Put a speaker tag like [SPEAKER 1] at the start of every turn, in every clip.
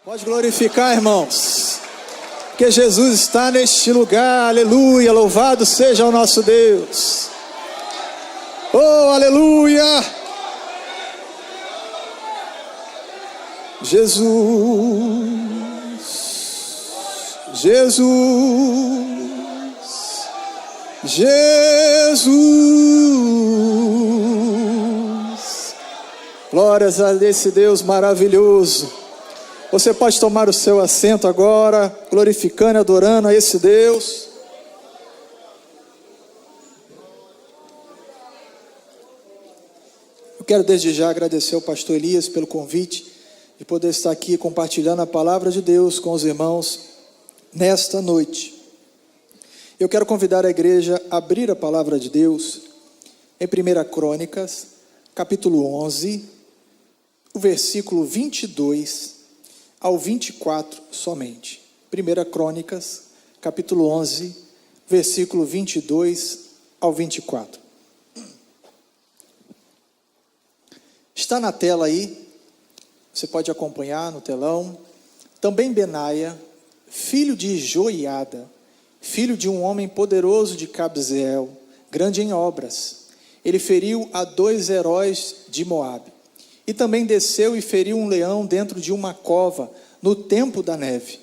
[SPEAKER 1] Pode glorificar, irmãos, porque Jesus está neste lugar, aleluia, louvado seja o nosso Deus. Oh, aleluia! Jesus, Jesus, Jesus, glórias a esse Deus maravilhoso. Você pode tomar o seu assento agora, glorificando e adorando a esse Deus. Eu quero desde já agradecer ao pastor Elias pelo convite de poder estar aqui compartilhando a palavra de Deus com os irmãos nesta noite. Eu quero convidar a igreja a abrir a palavra de Deus em 1 Crônicas, capítulo 11, o versículo 22 ao 24 somente. 1 Crônicas, capítulo 11, versículo 22 ao 24. Está na tela aí, você pode acompanhar no telão. Também Benaia, filho de Joiada, filho de um homem poderoso de Cabzeel, grande em obras. Ele feriu a 2 heróis de Moabe. E também desceu e feriu um leão dentro de uma cova, no tempo da neve.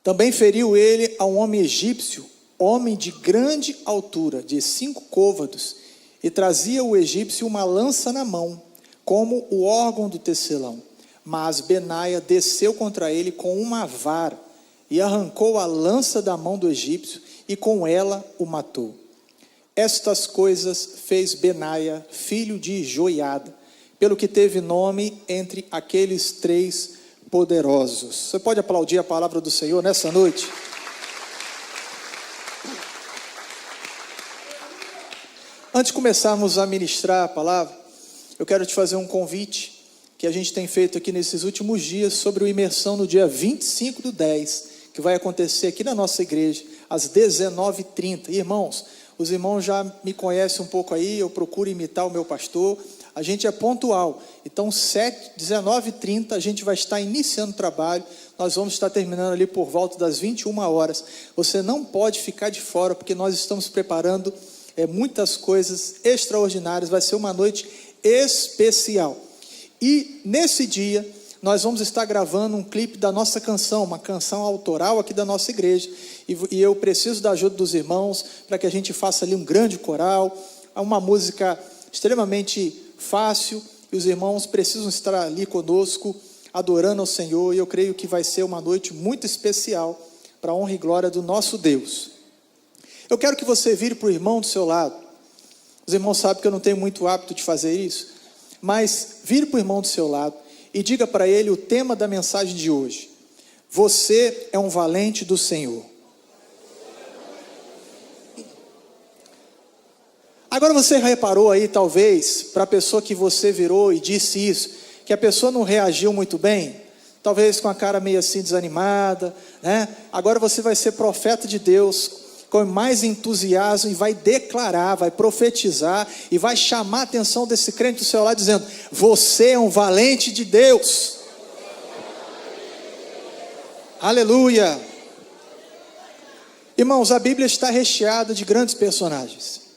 [SPEAKER 1] Também feriu ele a um homem egípcio, homem de grande altura, de 5 côvados, e trazia o egípcio uma lança na mão, como o órgão do tecelão. Mas Benaia desceu contra ele com uma vara, e arrancou a lança da mão do egípcio, e com ela o matou. Estas coisas fez Benaia, filho de Joiada, pelo que teve nome entre aqueles 3 poderosos. Você pode aplaudir a palavra do Senhor nessa noite? Antes de começarmos a ministrar a palavra, eu quero te fazer um convite que a gente tem feito aqui nesses últimos dias sobre o imersão no dia 25/10, que vai acontecer aqui na nossa igreja, às 19h30. Irmãos, os irmãos já me conhecem um pouco aí, eu procuro imitar o meu pastor. A gente é pontual, então 19h30 a gente vai estar iniciando o trabalho, nós vamos estar terminando ali por volta das 21 horas, você não pode ficar de fora, porque nós estamos preparando muitas coisas extraordinárias, vai ser uma noite especial, e nesse dia nós vamos estar gravando um clipe da nossa canção, uma canção autoral aqui da nossa igreja, e eu preciso da ajuda dos irmãos, para que a gente faça ali um grande coral, uma música extremamente fácil, e os irmãos precisam estar ali conosco, adorando ao Senhor, e eu creio que vai ser uma noite muito especial, para a honra e glória do nosso Deus. Eu quero que você vire para o irmão do seu lado. Os irmãos sabem que eu não tenho muito hábito de fazer isso, mas vire para o irmão do seu lado, e diga para ele o tema da mensagem de hoje: você é um valente do Senhor. Agora você reparou aí, talvez, para a pessoa que você virou e disse isso, que a pessoa não reagiu muito bem, talvez com a cara meio assim desanimada, né? Agora você vai ser profeta de Deus, com mais entusiasmo, e vai declarar, vai profetizar, e vai chamar a atenção desse crente do seu lado, dizendo: você é um valente de Deus. Aleluia! Irmãos, a Bíblia está recheada de grandes personagens.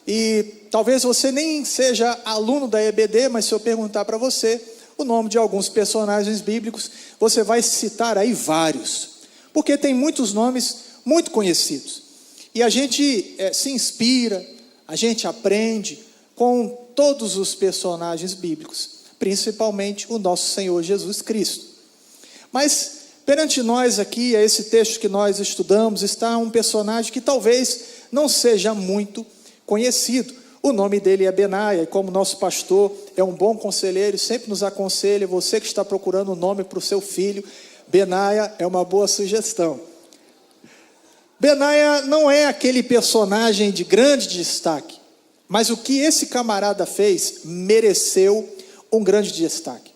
[SPEAKER 1] E talvez você nem seja aluno da EBD, mas se eu perguntar para você o nome de alguns personagens bíblicos, você vai citar aí vários, porque tem muitos nomes muito conhecidos, e a gente se inspira, a gente aprende com todos os personagens bíblicos, principalmente o nosso Senhor Jesus Cristo. Mas perante nós aqui, esse texto que nós estudamos, está um personagem que talvez não seja muito conhecido. O nome dele é Benaia, e como nosso pastor é um bom conselheiro, sempre nos aconselha, você que está procurando um nome para o seu filho, Benaia é uma boa sugestão. Benaia não é aquele personagem de grande destaque, mas o que esse camarada fez mereceu um grande destaque.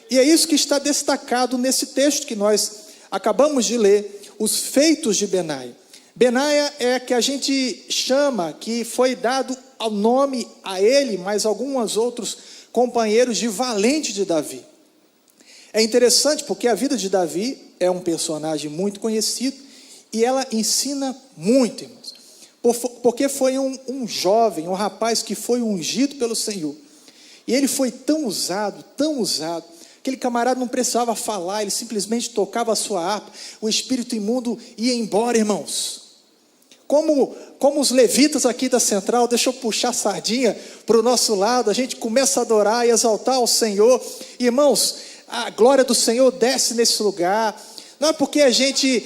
[SPEAKER 1] E é isso que está destacado nesse texto que nós acabamos de ler, os feitos de Benaia. Benaia é que a gente chama, que foi dado ao nome a ele, mas alguns outros companheiros de valente de Davi. É interessante porque a vida de Davi é um personagem muito conhecido e ela ensina muito, irmãos. Porque foi um jovem, um rapaz que foi ungido pelo Senhor. E ele foi tão usado, aquele camarada não precisava falar, ele simplesmente tocava a sua harpa, o espírito imundo ia embora, irmãos. Como os levitas aqui da central, deixa eu puxar a sardinha para o nosso lado, a gente começa a adorar e exaltar ao Senhor. Irmãos, a glória do Senhor desce nesse lugar. Não é porque a gente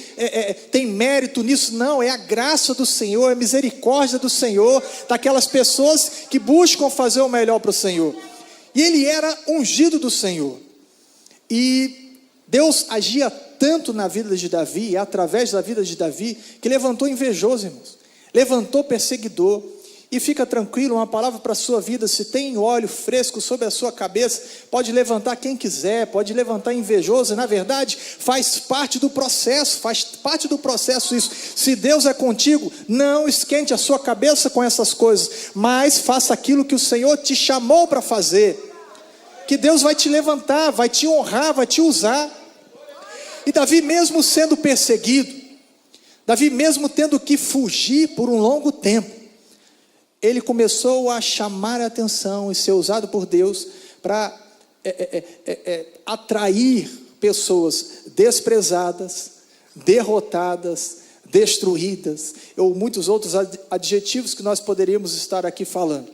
[SPEAKER 1] tem mérito nisso, não, é a graça do Senhor, é a misericórdia do Senhor, daquelas pessoas que buscam fazer o melhor para o Senhor. E ele era ungido do Senhor. E Deus agia tanto na vida de Davi, e através da vida de Davi, que levantou invejoso, irmãos. Levantou perseguidor. E fica tranquilo, uma palavra para a sua vida, se tem óleo fresco sobre a sua cabeça, pode levantar quem quiser, pode levantar invejoso, e na verdade faz parte do processo isso. Se Deus é contigo, não esquente a sua cabeça com essas coisas, mas faça aquilo que o Senhor te chamou para fazer, que Deus vai te levantar, vai te honrar, vai te usar. E Davi mesmo sendo perseguido, Davi mesmo tendo que fugir por um longo tempo, ele começou a chamar a atenção e ser usado por Deus para atrair pessoas desprezadas, derrotadas, destruídas, ou muitos outros adjetivos que nós poderíamos estar aqui falando.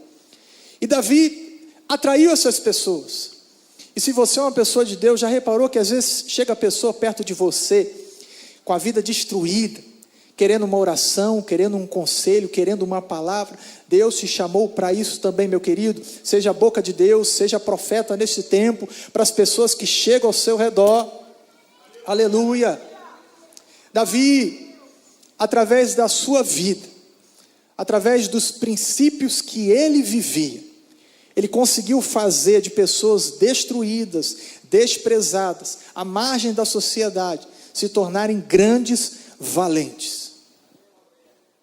[SPEAKER 1] E Davi atraiu essas pessoas. E se você é uma pessoa de Deus, já reparou que às vezes chega a pessoa perto de você, com a vida destruída, querendo uma oração, querendo um conselho, querendo uma palavra. Deus te chamou para isso também, meu querido. Seja a boca de Deus, seja profeta nesse tempo, para as pessoas que chegam ao seu redor. Aleluia. Davi, através da sua vida, através dos princípios que ele vivia, ele conseguiu fazer de pessoas destruídas, desprezadas, à margem da sociedade, se tornarem grandes valentes.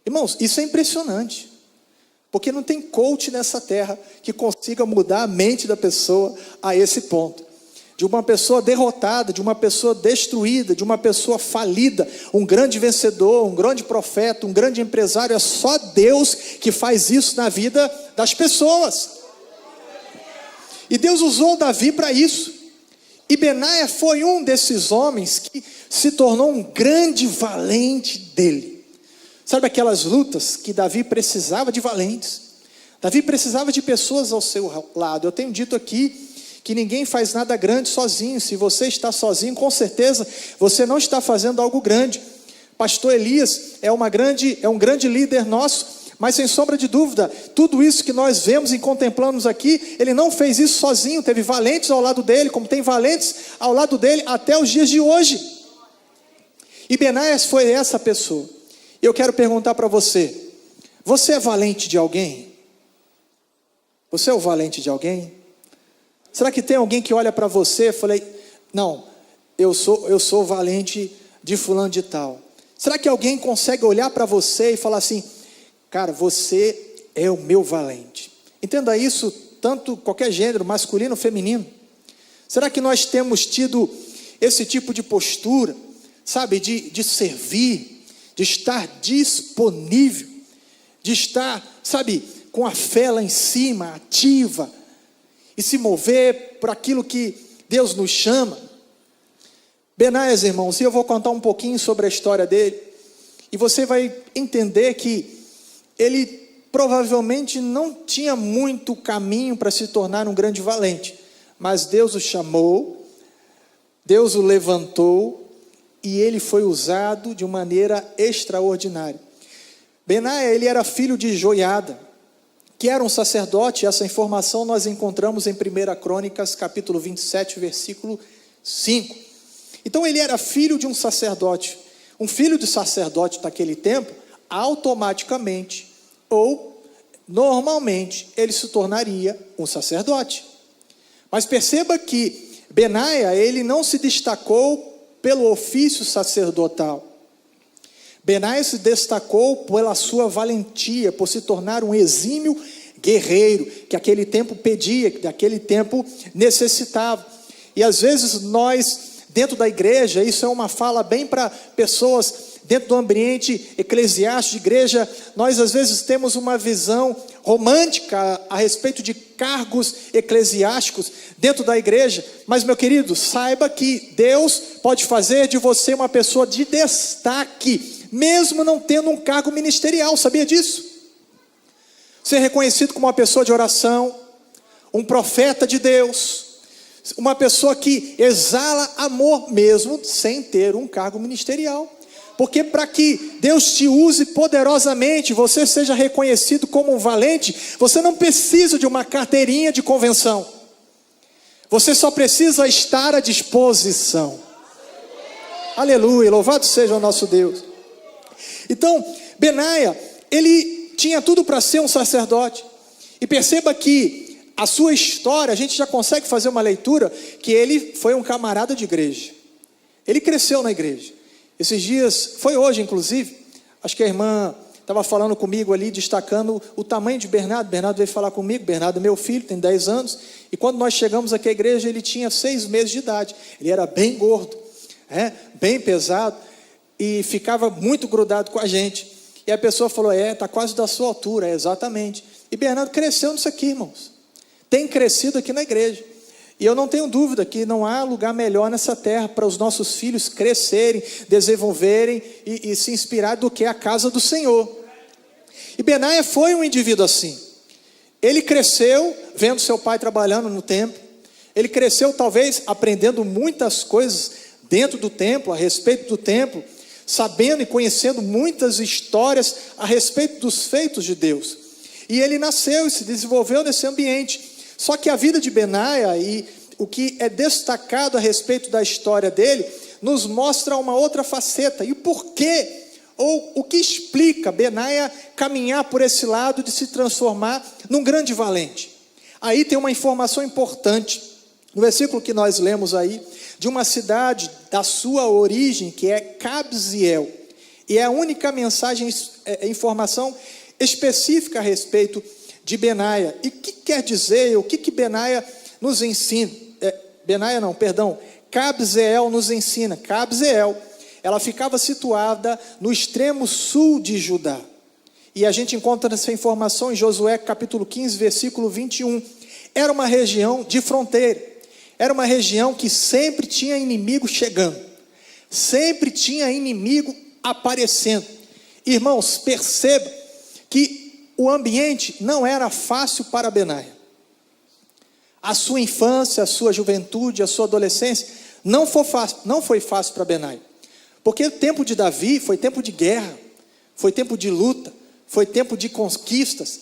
[SPEAKER 1] Irmãos, isso é impressionante, porque não tem coach nessa terra que consiga mudar a mente da pessoa a esse ponto, de uma pessoa derrotada, de uma pessoa destruída, de uma pessoa falida, um grande vencedor, um grande profeta, um grande empresário. É só Deus que faz isso na vida das pessoas, e Deus usou Davi para isso. E Benaia foi um desses homens que se tornou um grande valente dele. Sabe aquelas lutas que Davi precisava de valentes? Davi precisava de pessoas ao seu lado. Eu tenho dito aqui que ninguém faz nada grande sozinho. Se você está sozinho, com certeza você não está fazendo algo grande. Pastor Elias é um grande líder nosso, mas sem sombra de dúvida, tudo isso que nós vemos e contemplamos aqui, ele não fez isso sozinho. Teve valentes ao lado dele, como tem valentes ao lado dele até os dias de hoje. E Benaia foi essa pessoa. Eu quero perguntar para você: você é valente de alguém? Você é o valente de alguém? Será que tem alguém que olha para você e fala: não, eu sou valente de fulano de tal? Será que alguém consegue olhar para você e falar assim: cara, você é o meu valente? Entenda isso, tanto qualquer gênero, masculino ou feminino. Será que nós temos tido esse tipo de postura, sabe, de servir, de estar disponível, de estar, sabe, com a fé lá em cima, ativa, e se mover por aquilo que Deus nos chama? Benaias, irmãos, e eu vou contar um pouquinho sobre a história dele, e você vai entender que ele provavelmente não tinha muito caminho para se tornar um grande valente, mas Deus o chamou, Deus o levantou, e ele foi usado de maneira extraordinária. Benaia, ele era filho de Joiada, que era um sacerdote. Essa informação nós encontramos em 1 Crônicas, capítulo 27, versículo 5. Então ele era filho de um sacerdote. Um filho de sacerdote naquele tempo, automaticamente, ou normalmente, ele se tornaria um sacerdote. Mas perceba que Benaia, ele não se destacou pelo ofício sacerdotal. Benaia se destacou pela sua valentia, por se tornar um exímio guerreiro, que aquele tempo pedia, que aquele tempo necessitava. E às vezes nós, dentro da igreja, isso é uma fala bem para pessoas dentro do ambiente eclesiástico de igreja, nós às vezes temos uma visão romântica a respeito de cargos eclesiásticos dentro da igreja. Mas, meu querido, saiba que Deus pode fazer de você uma pessoa de destaque, mesmo não tendo um cargo ministerial. Sabia disso? Ser reconhecido como uma pessoa de oração, um profeta de Deus, uma pessoa que exala amor mesmo sem ter um cargo ministerial. Porque para que Deus te use poderosamente, você seja reconhecido como um valente, você não precisa de uma carteirinha de convenção. Você só precisa estar à disposição. Aleluia, louvado seja o nosso Deus. Então, Benaia, ele tinha tudo para ser um sacerdote. E perceba que a sua história, a gente já consegue fazer uma leitura, que ele foi um camarada de igreja. Ele cresceu na igreja. Esses dias, foi hoje inclusive, acho que a irmã estava falando comigo ali, destacando o tamanho de Bernardo. Bernardo veio falar comigo. Bernardo é meu filho, tem 10 anos. E quando nós chegamos aqui à igreja, ele tinha 6 meses de idade. Ele era bem gordo, bem pesado, e ficava muito grudado com a gente. E a pessoa falou, está quase da sua altura. Exatamente. E Bernardo cresceu nisso aqui, irmãos. Tem crescido aqui na igreja. E eu não tenho dúvida que não há lugar melhor nessa terra para os nossos filhos crescerem, desenvolverem e se inspirarem do que a casa do Senhor. E Benaia foi um indivíduo assim. Ele cresceu vendo seu pai trabalhando no templo. Ele cresceu talvez aprendendo muitas coisas dentro do templo, a respeito do templo, sabendo e conhecendo muitas histórias a respeito dos feitos de Deus. E ele nasceu e se desenvolveu nesse ambiente. Só que a vida de Benaia e o que é destacado a respeito da história dele, nos mostra uma outra faceta. E por quê? Ou o que explica Benaia caminhar por esse lado de se transformar num grande valente? Aí tem uma informação importante, no versículo que nós lemos aí, de uma cidade da sua origem, que é Cabziel. E é a única mensagem, informação específica a respeito de Benaia. E o que quer dizer, o que Benaia nos ensina? Cabzeel nos ensina. Cabzeel, ela ficava situada no extremo sul de Judá. E a gente encontra essa informação em Josué capítulo 15, versículo 21. Era uma região de fronteira. Era uma região que sempre tinha inimigo chegando. Sempre tinha inimigo aparecendo. Irmãos, perceba que o ambiente não era fácil para Benaia. A sua infância, a sua juventude, a sua adolescência não foi fácil para Benaia. Porque o tempo de Davi foi tempo de guerra, foi tempo de luta, foi tempo de conquistas.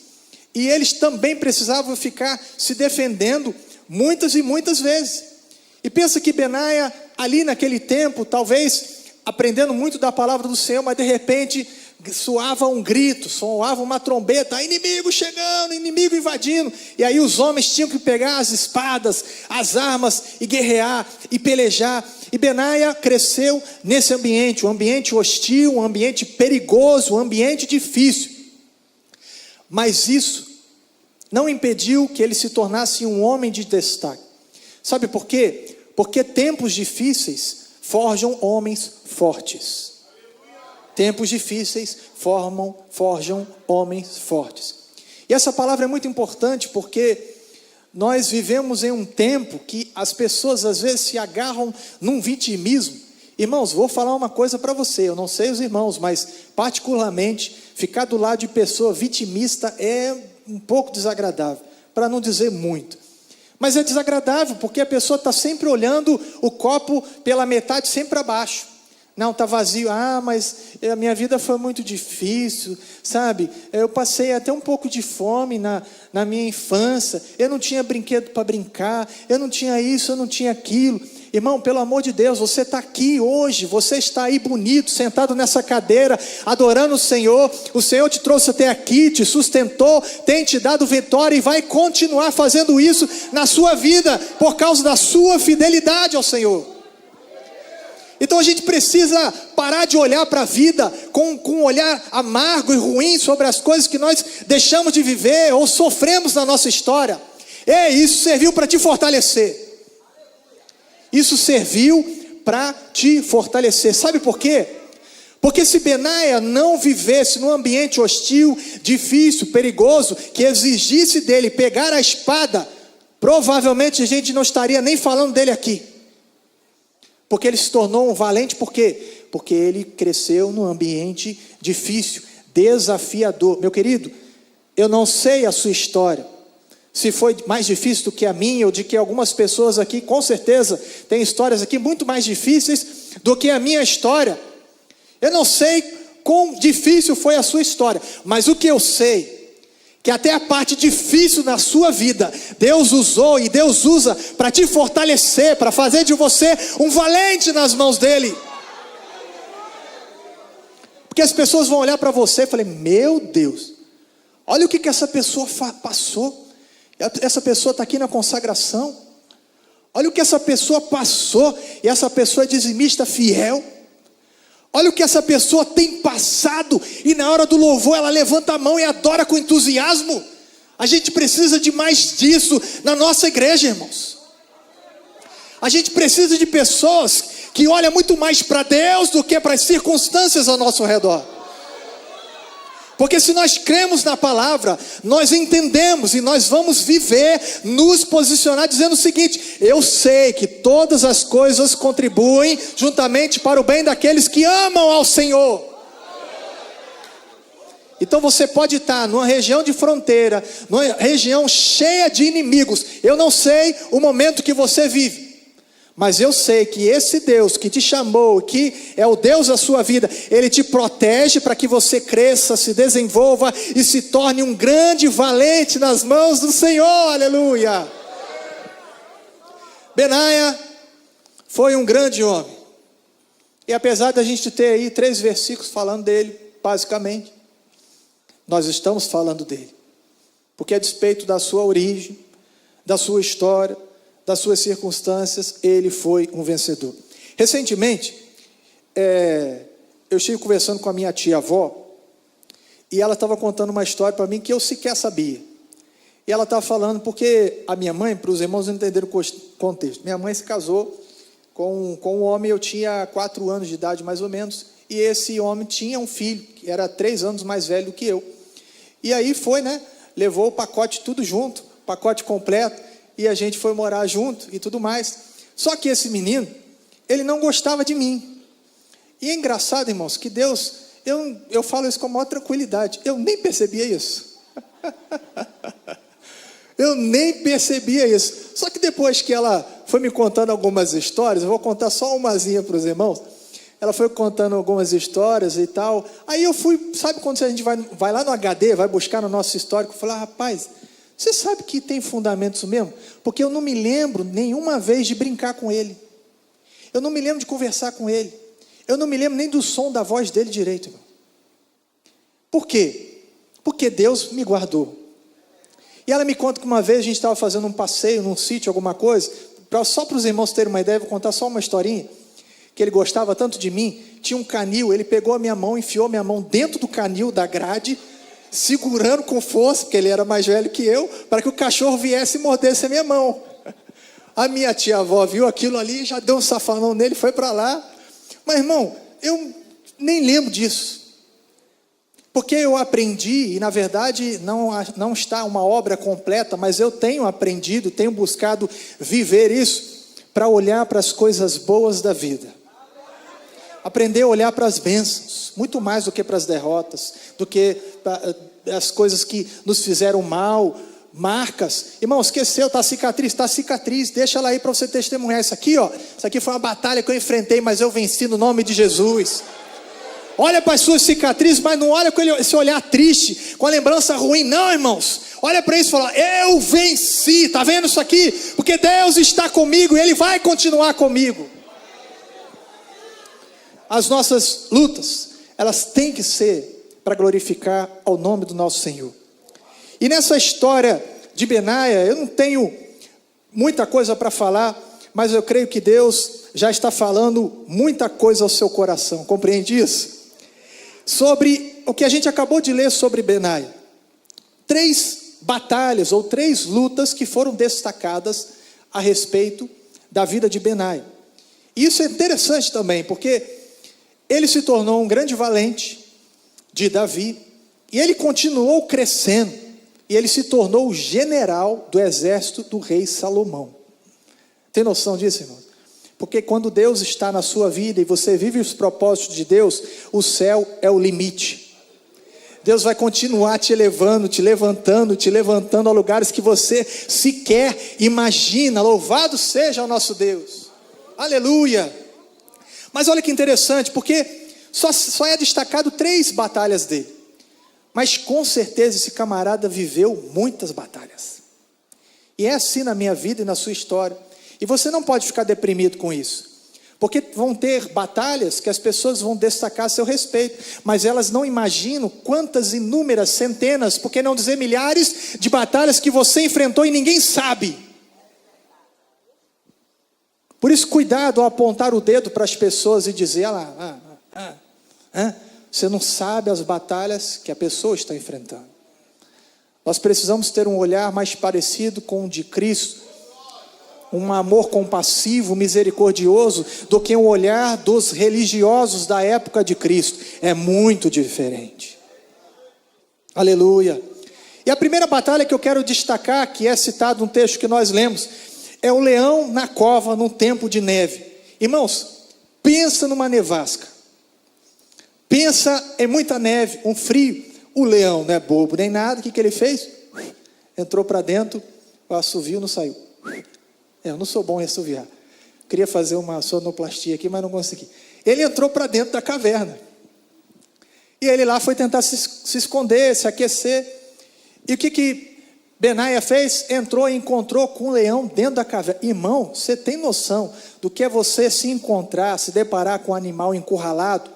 [SPEAKER 1] E eles também precisavam ficar se defendendo muitas e muitas vezes. E pensa que Benaia, ali naquele tempo, talvez aprendendo muito da palavra do Senhor, mas de repente soava um grito, soava uma trombeta, inimigo chegando, inimigo invadindo. E aí os homens tinham que pegar as espadas, as armas e guerrear e pelejar. E Benaia cresceu nesse ambiente, um ambiente hostil, um ambiente perigoso, um ambiente difícil. Mas isso não impediu que ele se tornasse um homem de destaque. Sabe por quê? Porque tempos difíceis forjam homens fortes. Tempos difíceis forjam homens fortes. E essa palavra é muito importante porque nós vivemos em um tempo que as pessoas às vezes se agarram num vitimismo. Irmãos, vou falar uma coisa para você, eu não sei os irmãos, mas particularmente ficar do lado de pessoa vitimista é um pouco desagradável, para não dizer muito. Mas é desagradável porque a pessoa está sempre olhando o copo pela metade, sempre abaixo. Não, está vazio. Mas a minha vida foi muito difícil, sabe? Eu passei até um pouco de fome na minha infância. Eu não tinha brinquedo para brincar. Eu não tinha isso, eu não tinha aquilo. Irmão, pelo amor de Deus, você está aqui hoje. Você está aí bonito, sentado nessa cadeira, adorando o Senhor. O Senhor te trouxe até aqui, te sustentou, tem te dado vitória e vai continuar fazendo isso na sua vida, por causa da sua fidelidade ao Senhor. Então a gente precisa parar de olhar para a vida com um olhar amargo e ruim sobre as coisas que nós deixamos de viver ou sofremos na nossa história. Isso serviu para te fortalecer. Isso serviu para te fortalecer. Sabe por quê? Porque se Benaia não vivesse num ambiente hostil, difícil, perigoso, que exigisse dele pegar a espada, provavelmente a gente não estaria nem falando dele aqui. Porque ele se tornou um valente, por quê? Porque ele cresceu num ambiente difícil, desafiador. Meu querido, eu não sei a sua história, se foi mais difícil do que a minha, ou de que algumas pessoas aqui, com certeza, têm histórias aqui muito mais difíceis do que a minha história. Eu não sei quão difícil foi a sua história, mas o que eu sei, que até a parte difícil na sua vida, Deus usou e Deus usa para te fortalecer, para fazer de você um valente nas mãos dEle. Porque as pessoas vão olhar para você e falar, meu Deus, olha o que essa pessoa passou. Essa pessoa está aqui na consagração. Olha o que essa pessoa passou. E essa pessoa é dizimista fiel. Olha o que essa pessoa tem passado. E na hora do louvor ela levanta a mão e adora com entusiasmo. A gente precisa de mais disso na nossa igreja, irmãos. A gente precisa de pessoas que olham muito mais para Deus do que para as circunstâncias ao nosso redor. Porque se nós cremos na palavra, nós entendemos e nós vamos viver, nos posicionar dizendo o seguinte: eu sei que todas as coisas contribuem juntamente para o bem daqueles que amam ao Senhor. Então você pode estar numa região de fronteira, numa região cheia de inimigos. Eu não sei o momento que você vive, mas eu sei que esse Deus que te chamou, que é o Deus da sua vida, Ele te protege para que você cresça, se desenvolva e se torne um grande valente nas mãos do Senhor, aleluia. Benaia foi um grande homem, e apesar da gente ter aí 3 versículos falando dele, basicamente, nós estamos falando dele, porque a despeito da sua origem, da sua história, das suas circunstâncias, ele foi um vencedor. Recentemente, eu estive conversando com a minha tia-avó, e ela estava contando uma história para mim que eu sequer sabia. E ela estava falando, porque a minha mãe, para os irmãos não entenderem o contexto, minha mãe se casou com um homem, eu tinha 4 anos de idade mais ou menos, e esse homem tinha um filho, que era 3 anos mais velho do que eu. E aí foi, levou o pacote tudo junto, pacote completo, e a gente foi morar junto e tudo mais. Só que esse menino, ele não gostava de mim. E é engraçado, irmãos, que Deus, eu falo isso com a maior tranquilidade, eu nem percebia isso. Eu nem percebia isso. Só que depois que ela foi me contando algumas histórias, eu vou contar só umazinha para os irmãos. Ela foi contando algumas histórias e tal. Aí eu fui, sabe quando a gente vai lá no HD, vai buscar no nosso histórico, falar, rapaz, você sabe que tem fundamento isso mesmo? Porque eu não me lembro nenhuma vez de brincar com ele. Eu não me lembro de conversar com ele. Eu não me lembro nem do som da voz dele direito, irmão. Por quê? Porque Deus me guardou. E ela me conta que uma vez a gente estava fazendo um passeio num sítio, alguma coisa, só para os irmãos terem uma ideia, vou contar só uma historinha, que ele gostava tanto de mim. Tinha um canil, ele pegou a minha mão, enfiou a minha mão dentro do canil da grade, segurando com força, porque ele era mais velho que eu, para que o cachorro viesse e mordesse a minha mão. A minha tia-avó viu aquilo ali, já deu um safanão nele, foi para lá. Mas, irmão, eu nem lembro disso. Porque eu aprendi, e na verdade não está uma obra completa, mas eu tenho aprendido, tenho buscado viver isso, para olhar para as coisas boas da vida. Aprender a olhar para as bênçãos, muito mais do que para as derrotas, do que para as coisas que nos fizeram mal, marcas. Irmão, esqueceu, está cicatriz, deixa ela aí para você testemunhar. Isso aqui foi uma batalha que eu enfrentei, mas eu venci no nome de Jesus. Olha para as suas cicatrizes, mas não olha com esse olhar triste, com a lembrança ruim, não, irmãos. Olha para isso e fala, eu venci, está vendo isso aqui? Porque Deus está comigo e Ele vai continuar comigo. As nossas lutas, elas têm que ser para glorificar ao nome do nosso Senhor. E nessa história de Benaia, eu não tenho muita coisa para falar, mas eu creio que Deus já está falando muita coisa ao seu coração, compreende isso? Sobre o que a gente acabou de ler sobre Benaia. 3 batalhas ou 3 lutas que foram destacadas a respeito da vida de Benaia. Isso é interessante também, porque ele se tornou um grande valente de Davi, e ele continuou crescendo, e ele se tornou o general do exército do rei Salomão. Tem noção disso, irmãos? Porque quando Deus está na sua vida e você vive os propósitos de Deus, o céu é o limite. Deus vai continuar te elevando, te levantando a lugares que você sequer imagina. Louvado seja o nosso Deus. Aleluia. Mas olha que interessante, porque só é destacado 3 batalhas dele. Mas com certeza esse camarada viveu muitas batalhas. E é assim na minha vida e na sua história. E você não pode ficar deprimido com isso. Porque vão ter batalhas que as pessoas vão destacar a seu respeito, mas elas não imaginam quantas inúmeras, centenas, por que não dizer milhares de batalhas que você enfrentou e ninguém sabe. Por isso, cuidado ao apontar o dedo para as pessoas e dizer, você não sabe as batalhas que a pessoa está enfrentando. Nós precisamos ter um olhar mais parecido com o de Cristo, um amor compassivo, misericordioso, do que um olhar dos religiosos da época de Cristo. É muito diferente. Aleluia. E a primeira batalha que eu quero destacar, que é citado no texto que nós lemos, é o leão na cova num tempo de neve. Irmãos, pensa numa nevasca. Pensa em muita neve, um frio. O leão não é bobo nem nada. O que ele fez? Entrou para dentro, o assovio não saiu. Eu não sou bom em assoviar. Queria fazer uma sonoplastia aqui, mas não consegui. Ele entrou para dentro da caverna. E ele lá foi tentar se esconder, se aquecer. E o que Benaia fez? Entrou e encontrou com um leão dentro da caverna. Irmão, você tem noção do que é você se encontrar, se deparar com um animal encurralado?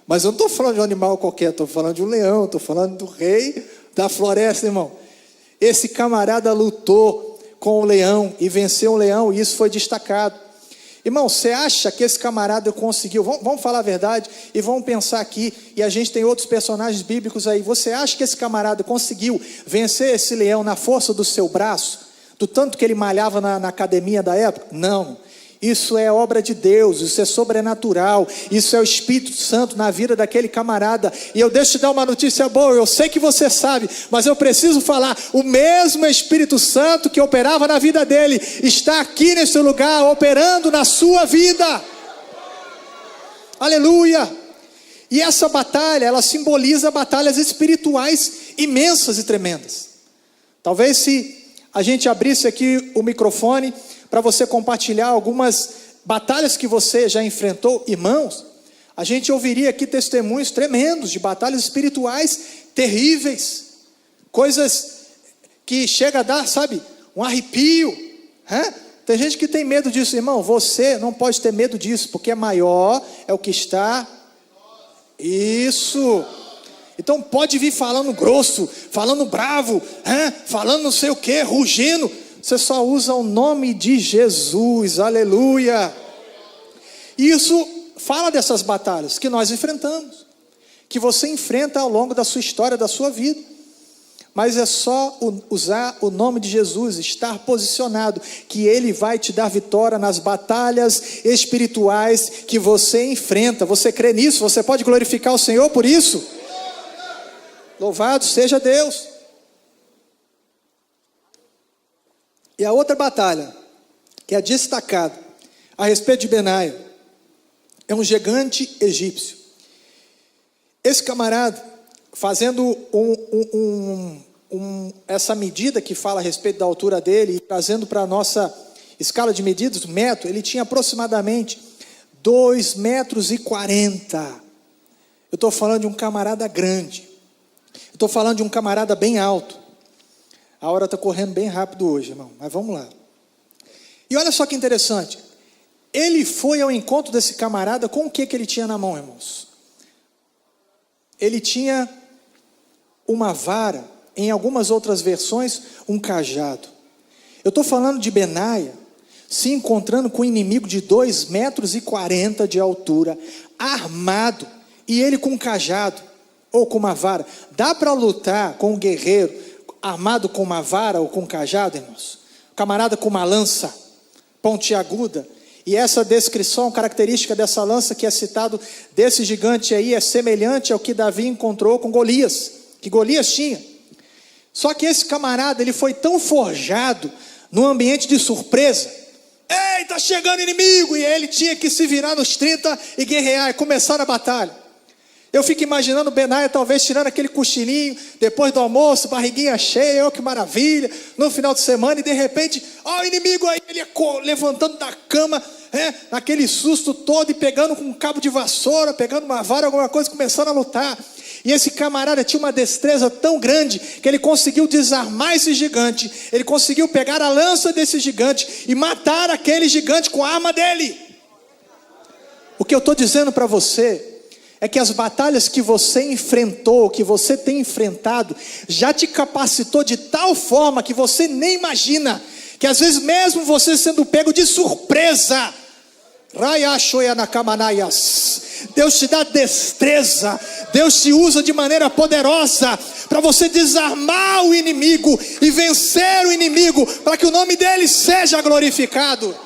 [SPEAKER 1] Mas eu não estou falando de um animal qualquer, estou falando de um leão, estou falando do rei da floresta, irmão. Esse camarada lutou com o leão e venceu o leão, e isso foi destacado. Irmão, você acha que esse camarada conseguiu? Vamos falar a verdade e vamos pensar aqui, e a gente tem outros personagens bíblicos aí. Você acha que esse camarada conseguiu vencer esse leão na força do seu braço? Do tanto que ele malhava na academia da época? Não. Isso é obra de Deus, isso é sobrenatural, isso é o Espírito Santo na vida daquele camarada. E eu deixo te dar uma notícia boa, eu sei que você sabe, mas eu preciso falar, o mesmo Espírito Santo que operava na vida dele, está aqui nesse lugar, operando na sua vida. Aleluia. E essa batalha, ela simboliza batalhas espirituais imensas e tremendas. Talvez se a gente abrisse aqui o microfone para você compartilhar algumas batalhas que você já enfrentou, irmãos, a gente ouviria aqui testemunhos tremendos de batalhas espirituais terríveis, coisas que chega a dar, sabe, um arrepio, Tem gente que tem medo disso, irmão. Você não pode ter medo disso, porque maior é o que está. Isso. Então pode vir falando grosso, falando bravo, falando não sei o que, rugindo. Você só usa o nome de Jesus, aleluia. Isso fala dessas batalhas que nós enfrentamos, que você enfrenta ao longo da sua história, da sua vida. Mas é só usar o nome de Jesus, estar posicionado, que Ele vai te dar vitória nas batalhas espirituais que você enfrenta. Você crê nisso? Você pode glorificar o Senhor por isso? Louvado seja Deus. E a outra batalha, que é destacada a respeito de Benaia, é um gigante egípcio. Esse camarada, fazendo essa medida que fala a respeito da altura dele, e trazendo para a nossa escala de medidas, o metro, ele tinha aproximadamente 2,40 metros. Eu estou falando de um camarada grande. Eu estou falando de um camarada bem alto. A hora está correndo bem rápido hoje, irmão, mas vamos lá. E olha só que interessante. Ele foi ao encontro desse camarada com o que ele tinha na mão, irmãos? Ele tinha uma vara, em algumas outras versões, um cajado. Eu estou falando de Benaia se encontrando com um inimigo de 2,40 metros de altura, armado, e ele com um cajado, ou com uma vara. Dá para lutar com um guerreiro armado com uma vara ou com um cajado, irmãos? Camarada com uma lança, pontiaguda. E essa descrição, característica dessa lança que é citado desse gigante aí, é semelhante ao que Davi encontrou com Golias, que Golias tinha. Só que esse camarada, ele foi tão forjado num ambiente de surpresa. Ei, tá chegando inimigo! E ele tinha que se virar nos 30 e guerrear, e começar a batalha. Eu fico imaginando Benaia talvez tirando aquele cochilinho, depois do almoço, barriguinha cheia, que maravilha, no final de semana, e de repente, ó, o inimigo aí, ele levantando da cama, naquele susto todo, e pegando com um cabo de vassoura, pegando uma vara, alguma coisa, começando a lutar. E esse camarada tinha uma destreza tão grande, que ele conseguiu desarmar esse gigante, ele conseguiu pegar a lança desse gigante, e matar aquele gigante com a arma dele. O que eu estou dizendo para você, é que as batalhas que você enfrentou, que você tem enfrentado, já te capacitou de tal forma que você nem imagina, que às vezes mesmo você sendo pego de surpresa, Deus te dá destreza, Deus te usa de maneira poderosa, para você desarmar o inimigo, e vencer o inimigo, para que o nome dele seja glorificado.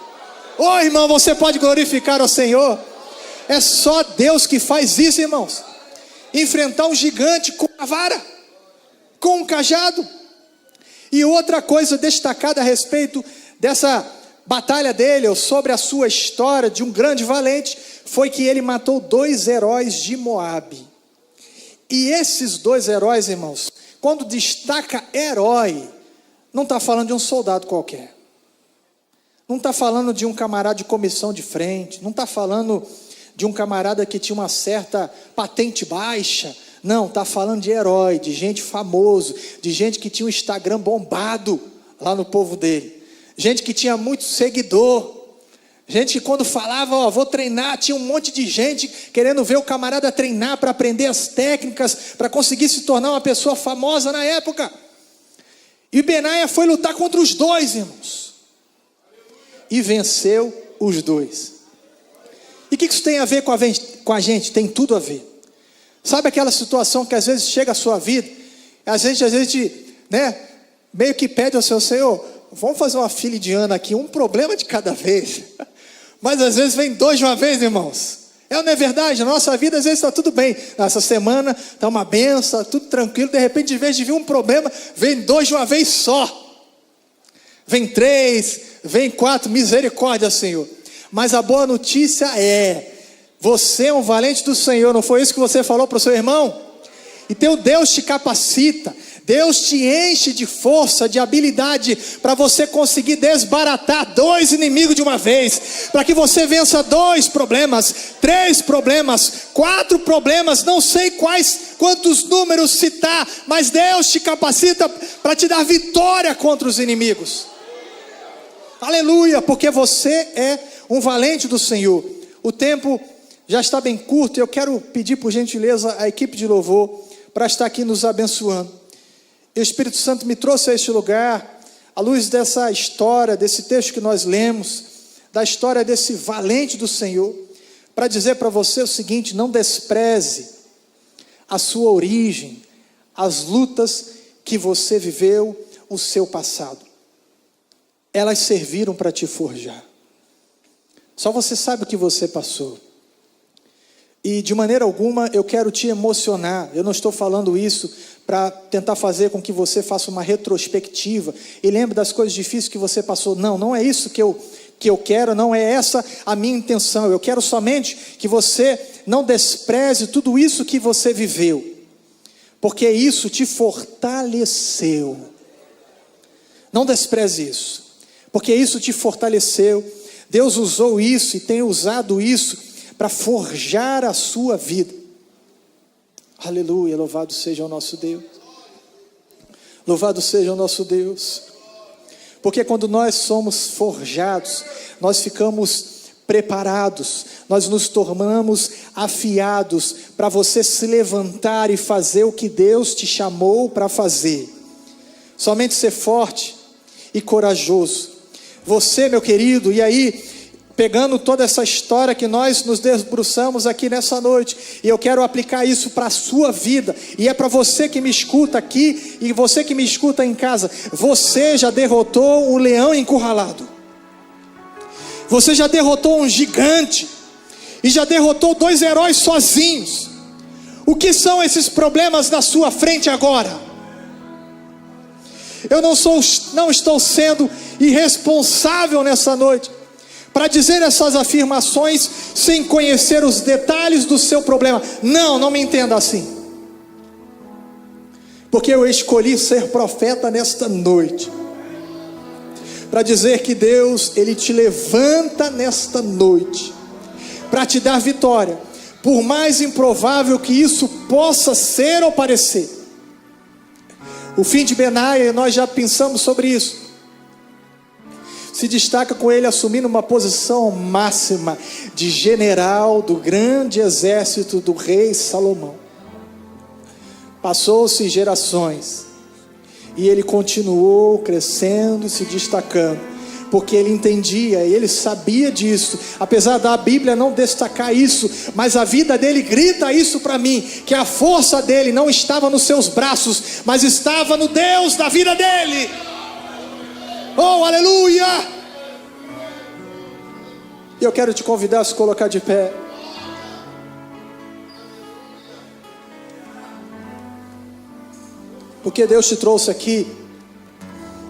[SPEAKER 1] Ô irmão, você pode glorificar ao Senhor? É só Deus que faz isso, irmãos. Enfrentar um gigante com a vara, com um cajado. E outra coisa destacada a respeito dessa batalha dele, ou sobre a sua história de um grande valente, foi que ele matou 2 heróis de Moabe. E esses 2 heróis, irmãos, quando destaca herói, não está falando de um soldado qualquer. Não está falando de um camarada de comissão de frente. Não está falando de um camarada que tinha uma certa patente baixa. Não, está falando de herói, de gente famoso, de gente que tinha um Instagram bombado lá no povo dele. Gente que tinha muito seguidor. Gente que quando falava, ó, vou treinar, tinha um monte de gente querendo ver o camarada treinar para aprender as técnicas, para conseguir se tornar uma pessoa famosa na época. E Benaia foi lutar contra os 2, irmãos. E venceu os 2. E o que isso tem a ver com a gente? Tem tudo a ver. Sabe aquela situação que às vezes chega à sua vida, a gente, meio que pede ao Senhor, vamos fazer uma fila de ano aqui, um problema de cada vez. Mas às vezes vem 2 de uma vez, irmãos. Não é verdade? Na nossa vida às vezes está tudo bem. Essa semana está uma benção, tudo tranquilo. De repente, em vez de vir um problema, vem 2 de uma vez só. Vem 3, vem 4, misericórdia, Senhor. Mas a boa notícia é, você é um valente do Senhor. Não foi isso que você falou para o seu irmão? Então Deus te capacita, Deus te enche de força, de habilidade, para você conseguir desbaratar 2 inimigos de uma vez, para que você vença 2 problemas, 3 problemas, 4 problemas, não sei quantos números citar, mas Deus te capacita para te dar vitória contra os inimigos. Aleluia, porque você é um valente do Senhor. O tempo já está bem curto, e eu quero pedir por gentileza a equipe de louvor para estar aqui nos abençoando. E o Espírito Santo me trouxe a este lugar, à luz dessa história, desse texto que nós lemos, da história desse valente do Senhor, para dizer para você o seguinte: não despreze a sua origem, as lutas que você viveu, o seu passado. Elas serviram para te forjar. Só você sabe o que você passou. E de maneira alguma eu quero te emocionar. Eu não estou falando isso para tentar fazer com que você faça uma retrospectiva e lembre das coisas difíceis que você passou. Não, não é isso que eu quero, não é essa a minha intenção. Eu quero somente que você não despreze tudo isso que você viveu, porque isso te fortaleceu. Não despreze isso, porque isso te fortaleceu. Deus usou isso e tem usado isso para forjar a sua vida. Aleluia, louvado seja o nosso Deus. Louvado seja o nosso Deus. Porque quando nós somos forjados, nós ficamos preparados, nós nos tornamos afiados para você se levantar e fazer o que Deus te chamou para fazer. Somente ser forte e corajoso. Você, meu querido, e aí, pegando toda essa história que nós nos debruçamos aqui nessa noite, e eu quero aplicar isso para a sua vida, e é para você que me escuta aqui, e você que me escuta em casa. Você já derrotou um leão encurralado. Você já derrotou um gigante e já derrotou 2 heróis sozinhos. O que são esses problemas na sua frente agora? Eu não estou sendo irresponsável nessa noite para dizer essas afirmações sem conhecer os detalhes do seu problema. Não me entenda assim. Porque eu escolhi ser profeta nesta noite para dizer que Deus, Ele te levanta nesta noite para te dar vitória, por mais improvável que isso possa ser ou parecer. O fim de Benaia, nós já pensamos sobre isso, se destaca com ele assumindo uma posição máxima de general do grande exército do rei Salomão. Passou-se gerações e ele continuou crescendo e se destacando, porque ele entendia, ele sabia disso, apesar da Bíblia não destacar isso, mas a vida dele grita isso para mim, que a força dele não estava nos seus braços, mas estava no Deus da vida dele. Oh, aleluia! E eu quero te convidar a se colocar de pé. Porque Deus te trouxe aqui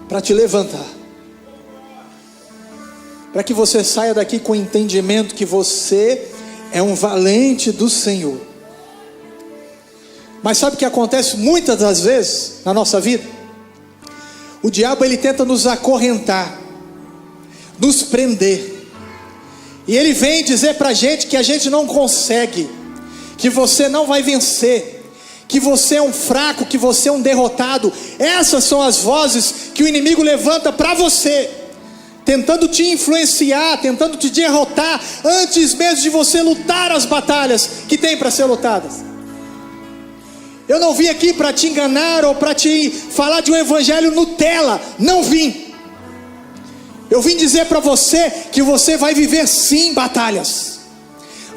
[SPEAKER 1] para te levantar, para que você saia daqui com o entendimento que você é um valente do Senhor. Mas sabe o que acontece muitas das vezes na nossa vida? O diabo, ele tenta nos acorrentar, nos prender, e ele vem dizer para a gente que a gente não consegue, que você não vai vencer, que você é um fraco, que você é um derrotado. Essas são as vozes que o inimigo levanta para você, tentando te influenciar, tentando te derrotar, antes mesmo de você lutar as batalhas que tem para ser lutadas. Eu não vim aqui para te enganar ou para te falar de um evangelho Nutella, não vim. Eu vim dizer para você que você vai viver sim batalhas,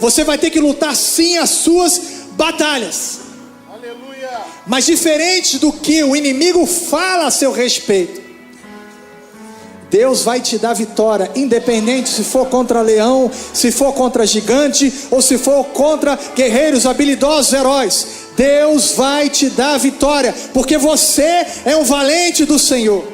[SPEAKER 1] você vai ter que lutar sim as suas batalhas. Mas diferente do que o inimigo fala a seu respeito, Deus vai te dar vitória, independente se for contra leão, se for contra gigante, ou se for contra guerreiros habilidosos, heróis. Deus vai te dar vitória, porque você é um valente do Senhor.